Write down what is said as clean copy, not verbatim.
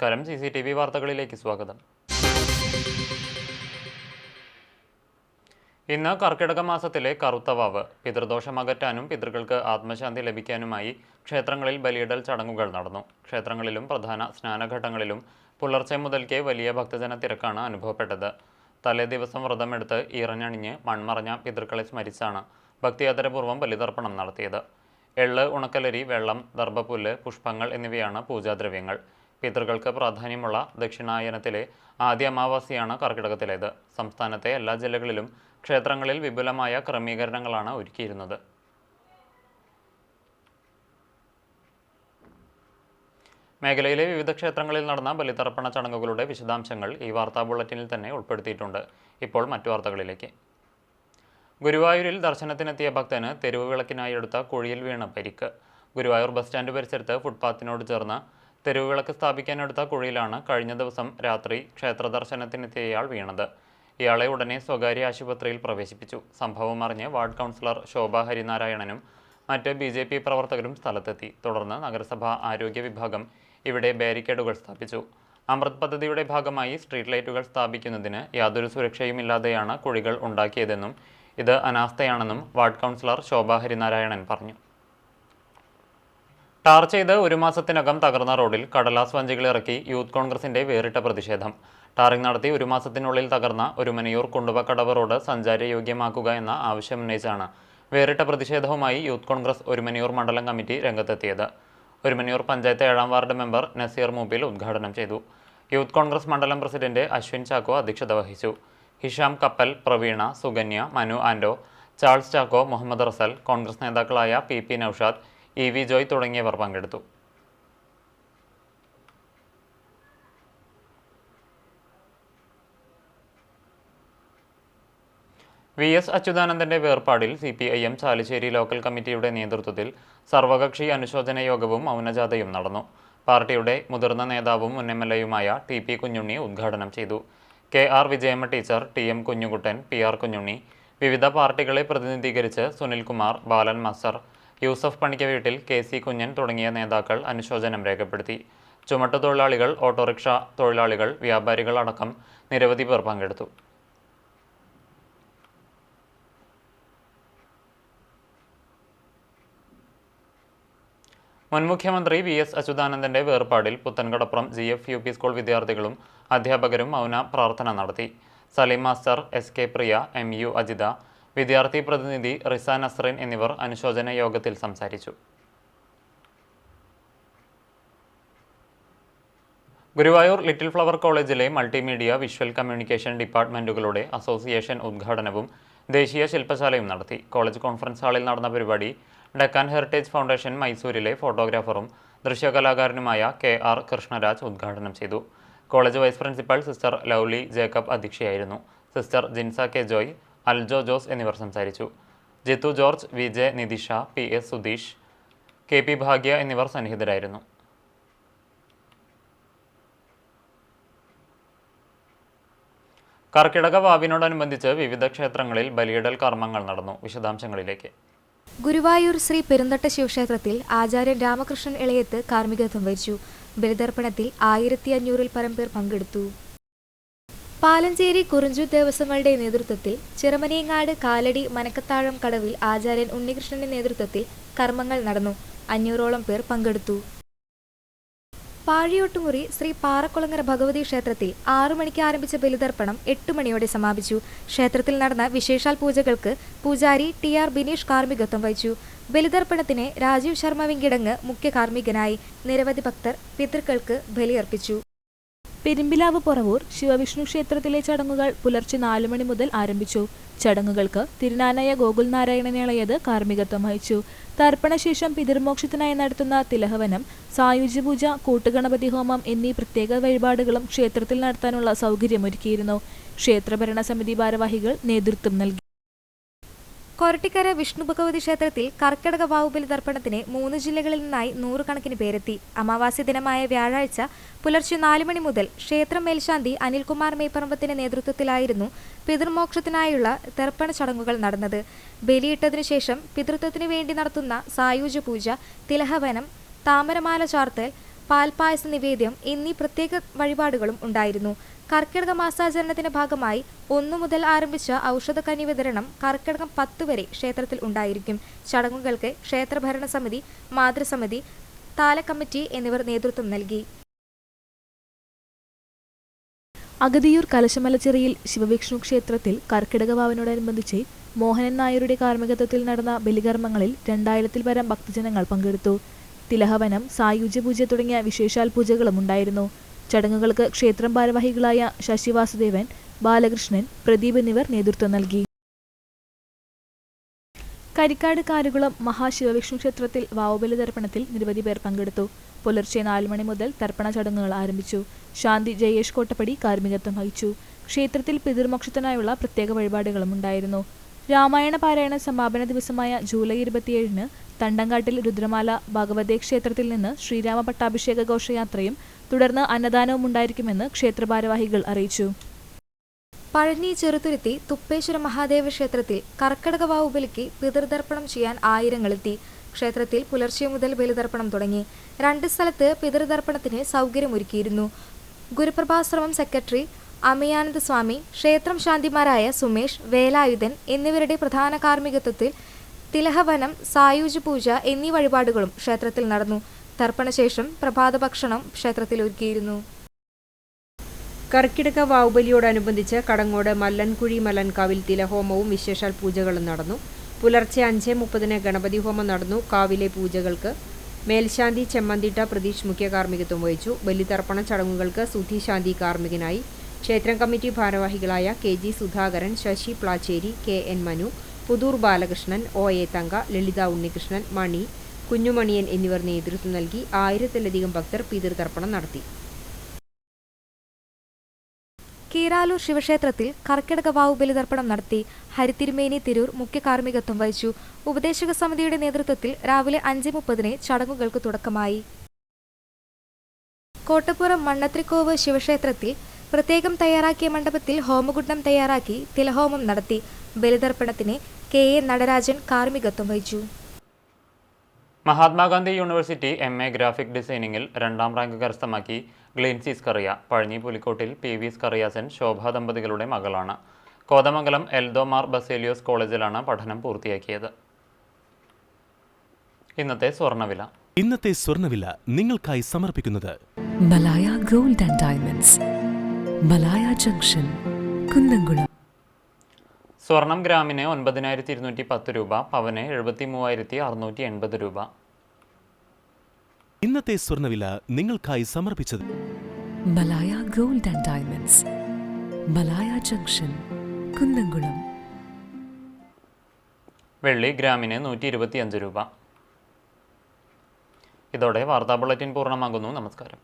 നമസ്കാരം. CCTV വാർത്തകളിലേക്ക് സ്വാഗതം. ഇന്ന് കർക്കിടക മാസത്തിലെ കറുത്തവാവ്. പിതൃദോഷം അകറ്റാനും പിതൃക്കൾക്ക് ആത്മശാന്തി ലഭിക്കാനുമായി ക്ഷേത്രങ്ങളിൽ ബലിയിടൽ ചടങ്ങുകൾ നടന്നു. ക്ഷേത്രങ്ങളിലും പ്രധാന സ്നാനഘട്ടങ്ങളിലും പുലർച്ചെ മുതൽക്കേ വലിയ ഭക്തജന തിരക്കാണ് അനുഭവപ്പെട്ടത്. തലേ ദിവസം വ്രതമെടുത്ത് ഈറഞ്ഞണിഞ്ഞ് മൺമറഞ്ഞ പിതൃക്കളെ സ്മരിച്ചാണ് ഭക്തിയാദരപൂർവ്വം ബലിതർപ്പണം നടത്തിയത്. എള്ള്, ഉണക്കലരി, വെള്ളം, ദർഭപ്പുല്ല്, പുഷ്പങ്ങൾ എന്നിവയാണ് പൂജാദ്രവ്യങ്ങൾ. പിതൃകൾക്ക് പ്രാധാന്യമുള്ള ദക്ഷിണായനത്തിലെ ആദ്യ അമാവാസിയാണ് കർക്കിടകത്തിലേത്. സംസ്ഥാനത്തെ എല്ലാ ജില്ലകളിലും ക്ഷേത്രങ്ങളിൽ വിപുലമായ ക്രമീകരണങ്ങളാണ് ഒരുക്കിയിരുന്നത്. മേഖലയിലെ വിവിധ ക്ഷേത്രങ്ങളിൽ നടന്ന ബലിതർപ്പണ ചടങ്ങുകളുടെ വിശദാംശങ്ങൾ ഈ വാർത്താ ബുള്ളറ്റിനിൽ തന്നെ ഉൾപ്പെടുത്തിയിട്ടുണ്ട്. ഇപ്പോൾ മറ്റു വാർത്തകളിലേക്ക്. ഗുരുവായൂരിൽ ദർശനത്തിനെത്തിയ ഭക്തന് തെരുവ് വിളക്കിനായി എടുത്ത കുഴിയിൽ വീണ് പരിക്ക്. ഗുരുവായൂർ ബസ് സ്റ്റാൻഡ് പരിസരത്ത് ഫുട്പാത്തിനോട് ചേർന്ന് തെരുവ് വിളക്ക് സ്ഥാപിക്കാനെടുത്ത കുഴിയിലാണ് കഴിഞ്ഞ ദിവസം രാത്രി ക്ഷേത്ര ദർശനത്തിനെത്തിയയാൾ വീണത്. ഇയാളെ ഉടനെ സ്വകാര്യ ആശുപത്രിയിൽ പ്രവേശിപ്പിച്ചു. സംഭവം അറിഞ്ഞ് വാർഡ് കൗൺസിലർ ശോഭ ഹരിനാരായണനും മറ്റ് BJP പ്രവർത്തകരും സ്ഥലത്തെത്തി. തുടർന്ന് നഗരസഭാ ആരോഗ്യ വിഭാഗം ഇവിടെ ബാരിക്കേഡുകൾ സ്ഥാപിച്ചു. അമൃത് പദ്ധതിയുടെ ഭാഗമായി സ്ട്രീറ്റ് ലൈറ്റുകൾ സ്ഥാപിക്കുന്നതിന് യാതൊരു സുരക്ഷയുമില്ലാതെയാണ് കുഴികൾ ഉണ്ടാക്കിയതെന്നും ഇത് അനാസ്ഥയാണെന്നും വാർഡ് കൗൺസിലർ ശോഭ ഹരിനാരായണൻ പറഞ്ഞു. ടാർ ചെയ്ത് ഒരു മാസത്തിനകം തകർന്ന റോഡിൽ കടലാസ് വഞ്ചികളിറക്കി യൂത്ത് കോൺഗ്രസിന്റെ വേറിട്ട പ്രതിഷേധം. ടാറിംഗ് നടത്തി ഒരു മാസത്തിനുള്ളിൽ തകർന്ന ഒരുമനയൂർ കുണ്ടുവക്കടവ് റോഡ് സഞ്ചാരയോഗ്യമാക്കുക എന്ന ആവശ്യമുന്നയിച്ചാണ് വേറിട്ട പ്രതിഷേധവുമായി യൂത്ത് കോൺഗ്രസ് ഒരുമനയൂർ മണ്ഡലം കമ്മിറ്റി രംഗത്തെത്തിയത്. ഒരുമനയൂർ പഞ്ചായത്ത് 7ാം വാർഡ് മെമ്പർ നസീർ മൂപ്പിൽ ഉദ്ഘാടനം ചെയ്തു. യൂത്ത് കോൺഗ്രസ് മണ്ഡലം പ്രസിഡന്റ് അശ്വിൻ ചാക്കോ അധ്യക്ഷത വഹിച്ചു. ഹിഷാം കപ്പൽ, പ്രവീണ, സുകന്യ, മനു ആൻഡോ, ചാൾസ് ചാക്കോ, മുഹമ്മദ് റസൽ, കോൺഗ്രസ് നേതാക്കളായ PP നൌഷാദ്, EV ജോയ് തുടങ്ങിയവർ പങ്കെടുത്തു. VS അച്യുതാനന്ദന്റെ വേർപാടിൽ CPIM ചാലിശ്ശേരി ലോക്കൽ കമ്മിറ്റിയുടെ നേതൃത്വത്തിൽ സർവകക്ഷി അനുശോചന യോഗവും മൗനജാഥയും നടന്നു. പാർട്ടിയുടെ മുതിർന്ന നേതാവും മുൻ MLAയുമായ TP കുഞ്ഞുണ്ണി ഉദ്ഘാടനം ചെയ്തു. KR Vijayamma teacher, TM Kunjukuttan, PR Kunjunni, വിവിധ പാർട്ടികളെ പ്രതിനിധീകരിച്ച് സുനിൽകുമാർ, ബാലൻ മാസ്റ്റർ, യൂസഫ് പണിക്ക വീട്ടിൽ, KC കുഞ്ഞൻ തുടങ്ങിയ നേതാക്കൾ അനുശോചനം രേഖപ്പെടുത്തി. ചുമട്ടുതൊഴിലാളികൾ, ഓട്ടോറിക്ഷ തൊഴിലാളികൾ, വ്യാപാരികൾ അടക്കം നിരവധി പേർ പങ്കെടുത്തു. മുൻ മുഖ്യമന്ത്രി VS അച്യുതാനന്ദന്റെ വേർപാടിൽ പുത്തൻകടപ്പുറം GF UP സ്കൂൾ വിദ്യാർത്ഥികളും അധ്യാപകരും മൗന പ്രാർത്ഥന നടത്തി. Saleem master, SK Priya, MU Ajitha, വിദ്യാർത്ഥി പ്രതിനിധി റിസ നസ്റിൻ എന്നിവർ അനുശോചന യോഗത്തിൽ സംസാരിച്ചു. ഗുരുവായൂർ ലിറ്റിൽ ഫ്ലവർ കോളേജിലെ മൾട്ടിമീഡിയ വിഷ്വൽ കമ്മ്യൂണിക്കേഷൻ ഡിപ്പാർട്ട്മെന്റുകളുടെ അസോസിയേഷൻ ഉദ്ഘാടനവും ദേശീയ ശില്പശാലയും നടത്തി. കോളേജ് കോൺഫറൻസ് ഹാളിൽ നടന്ന പരിപാടി ഡെക്കാൻ ഹെറിറ്റേജ് ഫൗണ്ടേഷൻ മൈസൂരിലെ ഫോട്ടോഗ്രാഫറും ദൃശ്യകലാകാരനുമായ KR കൃഷ്ണരാജ് ഉദ്ഘാടനം ചെയ്തു. College vice principal sister Lovely Jacob അധ്യക്ഷയായിരുന്നു. Sister Jinsa K Joy, Aljo Jose എന്നിവർ സംസാരിച്ചു. Jithu George, VJ Nithisha, PS Sudheesh, KP Bhagya എന്നിവർ സന്നിഹിതരായിരുന്നു. കർക്കിടക വാവിനോടനുബന്ധിച്ച് വിവിധ ക്ഷേത്രങ്ങളിൽ ബലിയിടൽ കർമ്മങ്ങൾ നടന്നു. വിശദാംശങ്ങളിലേക്ക്. ഗുരുവായൂർ ശ്രീ പെരുന്തട്ട ശിവക്ഷേത്രത്തിൽ ആചാര്യൻ രാമകൃഷ്ണൻ ഇളയത്ത് കാർമ്മികത്വം വഹിച്ചു. ബലിതർപ്പണത്തിൽ 1500-ൽ പരം പേർ പങ്കെടുത്തു. പാലഞ്ചേരി കുറിഞ്ചു ദേവസ്വങ്ങളുടെ നേതൃത്വത്തിൽ ചിറമനേങ്ങാട് കാലടി മനക്കത്താഴം കടവിൽ ആചാര്യൻ ഉണ്ണികൃഷ്ണന്റെ നേതൃത്വത്തിൽ കർമ്മങ്ങൾ നടന്നു. 500ഓളം പേർ പങ്കെടുത്തു. പാഴിയോട്ടുമുറി ശ്രീ പാറക്കുളങ്ങര ഭഗവതി ക്ഷേത്രത്തിൽ 6 മണിക്ക് ആരംഭിച്ച ബലിതർപ്പണം 8 മണിയോടെ സമാപിച്ചു. ക്ഷേത്രത്തിൽ നടന്ന വിശേഷാൽ പൂജകൾക്ക് പൂജാരി TR ബിനീഷ് കാർമ്മികത്വം വഹിച്ചു. ബലിതർപ്പണത്തിന് രാജീവ് ശർമ്മ വെങ്കിടങ്ങ് മുഖ്യ കാർമ്മികനായി. നിരവധി ഭക്തർ പിതൃക്കൾക്ക് ബലിയർപ്പിച്ചു. പെരുമ്പിലാവ് പൊറവൂർ ശിവവിഷ്ണു ക്ഷേത്രത്തിലെ ചടങ്ങുകൾ പുലർച്ചെ 4 മണി മുതൽ ആരംഭിച്ചു. ചടങ്ങുകൾക്ക് തിരുനാനായ ഗോകുൽ നാരായണൻ ഇളയത് കാർമ്മികത്വം വഹിച്ചു. തർപ്പണശേഷം പിതൃമോക്ഷത്തിനായി നടത്തുന്ന തിലഹവനം, സായുജ്യപൂജ, കൂട്ടുഗണപതി ഹോമം എന്നീ പ്രത്യേക വഴിപാടുകളും ക്ഷേത്രത്തിൽ നടത്താനുള്ള സൗകര്യമൊരുക്കിയിരുന്നു. ക്ഷേത്രഭരണ സമിതി ഭാരവാഹികൾ നേതൃത്വം നൽകി. കൊരട്ടിക്കര വിഷ്ണു ഭഗവതി ക്ഷേത്രത്തിൽ കർക്കിടക വാവ് ബലിതർപ്പണത്തിന് 3 ജില്ലകളിൽ നിന്നായി 100 കണക്കിന് പേരെത്തി. അമാവാസി ദിനമായ വ്യാഴാഴ്ച പുലർച്ചെ 4 മണി മുതൽ ക്ഷേത്രം മേൽശാന്തി അനിൽകുമാർ മേപ്പറമ്പത്തിന്റെ നേതൃത്വത്തിലായിരുന്നു പിതൃമോക്ഷത്തിനായുള്ള തർപ്പണ ചടങ്ങുകൾ നടന്നത്. ബലിയിട്ടതിനു ശേഷം പിതൃത്വത്തിനു വേണ്ടി നടത്തുന്ന സായുജ്യ പൂജ, തിലഹവനം, താമരമാല ചാർത്തൽ, പാൽപായസ നിവേദ്യം എന്നീ പ്രത്യേക വഴിപാടുകളും ഉണ്ടായിരുന്നു. കർക്കിടക മാസാചരണത്തിന്റെ ഭാഗമായി 1 മുതൽ ആരംഭിച്ച ഔഷധക്കഞ്ഞി വിതരണം കർക്കിടകം 10 വരെ ക്ഷേത്രത്തിൽ ഉണ്ടായിരിക്കും. ചടങ്ങുകൾക്ക് ക്ഷേത്ര ഭരണസമിതി, മാതൃസമിതി, താലക്കമ്മിറ്റി എന്നിവർ നേതൃത്വം നൽകി. അഗതിയൂർ കലശമലച്ചിറയിൽ ശിവവിഷ്ണു ക്ഷേത്രത്തിൽ കർക്കിടക വാവിനോടനുബന്ധിച്ച് മോഹനൻ നായരുടെ കാർമ്മികത്വത്തിൽ നടന്ന ബലികർമ്മങ്ങളിൽ 2000-ൽ പരം ഭക്തജനങ്ങൾ പങ്കെടുത്തു. തിലഹവനം, സായുജ്യപൂജ തുടങ്ങിയ വിശേഷാൽ പൂജകളും ഉണ്ടായിരുന്നു. ചടങ്ങുകൾക്ക് ക്ഷേത്രം ഭാരവാഹികളായ ശശി വാസുദേവൻ, ബാലകൃഷ്ണൻ, പ്രദീപ് എന്നിവർ നേതൃത്വം നൽകി. കരിക്കാട് കാരുകുളം മഹാശിവവിഷ്ണു ക്ഷേത്രത്തിൽ വാവുബലി തർപ്പണത്തിൽ നിരവധി പേർ പങ്കെടുത്തു. പുലർച്ചെ 4 മണി മുതൽ തർപ്പണ ചടങ്ങുകൾ ആരംഭിച്ചു. ശാന്തി ജയേഷ് കോട്ടപ്പടി കാർമ്മികത്വം വഹിച്ചു. ക്ഷേത്രത്തിൽ പിതൃമോക്ഷത്തിനായുള്ള പ്രത്യേക വഴിപാടുകളും ഉണ്ടായിരുന്നു. രാമായണ പാരായണ സമാപന ദിവസമായ ജൂലൈ 27-ന് തണ്ടങ്കാട്ടിൽ രുദ്രമാല ഭഗവതേ ക്ഷേത്രത്തിൽ നിന്ന് ശ്രീരാമ പട്ടാഭിഷേക ഘോഷയാത്രയും തുടർന്ന് അന്നദാനവും ഉണ്ടായിരിക്കുമെന്ന് ക്ഷേത്ര ഭാരവാഹികൾ അറിയിച്ചു. പഴനി ചെറുതുരുത്തി തുപ്പേശ്വര മഹാദേവ ക്ഷേത്രത്തിൽ കർക്കിടക വാവ് ബലിക്ക് പിതൃതർപ്പണം ചെയ്യാൻ ആയിരങ്ങളെത്തി. ക്ഷേത്രത്തിൽ പുലർച്ചെ മുതൽ ബലിതർപ്പണം തുടങ്ങി. 2 സ്ഥലത്ത് പിതൃതർപ്പണത്തിന് സൗകര്യമൊരുക്കിയിരുന്നു. ഗുരുപ്രഭാശ്രമം സെക്രട്ടറി അമയാനന്ദ സ്വാമി, ക്ഷേത്രം ശാന്തിമാരായ സുമേഷ്, വേലായുധൻ എന്നിവരുടെ പ്രധാന കാർമ്മികത്വത്തിൽ തിലഹവനം, സായുജ്യപൂജ എന്നീ വഴിപാടുകളും ക്ഷേത്രത്തിൽ നടന്നു. തർപ്പണശേഷം പ്രഭാത ഭക്ഷണം ക്ഷേത്രത്തിൽ ഒരുക്കിയിരുന്നു. കർക്കിടക വാവുബലിയോടനുബന്ധിച്ച് കടങ്ങോട് മല്ലൻകുഴി മലൻകാവിൽ തിലഹോമവും വിശേഷാൽ പൂജകളും നടന്നു. പുലർച്ചെ 5:30-ന് ഗണപതി ഹോമം നടന്നു. കാവിലെ പൂജകൾക്ക് മേൽശാന്തി ചെമ്മന്തിട്ട പ്രതീഷ് മുഖ്യ കാർമ്മികത്വം വഹിച്ചു. ബലിതർപ്പണ ചടങ്ങുകൾക്ക് സുധി ശാന്തി കാർമ്മികനായി. ക്ഷേത്രം കമ്മിറ്റി ഭാരവാഹികളായ KG Sudhakaran, Sasi Plachery, KN Manu, Puthur Balakrishnan, OA തങ്ക, ലളിത ഉണ്ണികൃഷ്ണൻ, മണി, കുഞ്ഞുമണിയൻ എന്നിവർ നേതൃത്വം നൽകി. 1000-ലധികം ഭക്തർ പിതൃതർപ്പണം നടത്തി. കീരാലൂർ ശിവക്ഷേത്രത്തിൽ കർക്കിടക വാവ് ബലിതർപ്പണം നടത്തി. ഹരിതിരുമേനി തിരൂർ മുഖ്യ കാർമ്മികത്വം വഹിച്ചു. ഉപദേശക സമിതിയുടെ നേതൃത്വത്തിൽ രാവിലെ 5:30-ന് ചടങ്ങുകൾക്ക് തുടക്കമായി. കോട്ടപ്പുറം മണ്ണത്രിക്കോവ് ശിവക്ഷേത്രത്തിൽ പ്രത്യേകം തയ്യാറാക്കിയ മണ്ഡപത്തിൽ ഹോമകുണ്ഡം തയ്യാറാക്കി തിലഹോമം നടത്തി. ബലിതർപ്പണത്തിന് KA നടരാജൻ കാർമ്മികത്വം വഹിച്ചു. മഹാത്മാഗാന്ധി യൂണിവേഴ്സിറ്റി MA ഗ്രാഫിക് ഡിസൈനിങ്ങിൽ 2ാം റാങ്ക് കരസ്ഥമാക്കി ഗ്ലിൻസി സ്കറിയ. പഴഞ്ഞി പുലിക്കോട്ടിൽ PV സ്കറിയാസൻ ശോഭ ദമ്പതികളുടെ മകളാണ്. കോതമംഗലം എൽദോമാർ ബസേലിയോസ് കോളേജിലാണ് പഠനം പൂർത്തിയാക്കിയത്. ഇന്നത്തെ സ്വർണ്ണവില നിങ്ങൾക്കായി സമർപ്പിക്കുന്നത് Malaya gold and diamonds, Malaya junction, Kunnamkulam. സ്വർണം ഗ്രാമിന് 9210 രൂപ, പവന് 73,680 രൂപ. ഇന്നത്തെ സ്വർണ്ണവില നിങ്ങൾക്കായി സമർപ്പിച്ചത് Malaya gold and diamonds, Malaya junction, Kunnamkulam. വെള്ളി ഗ്രാമിന് 125 രൂപ. ഇതോടെ വാർത്താ ബുള്ളറ്റിൻ പൂർണ്ണമാകുന്നു. നമസ്കാരം.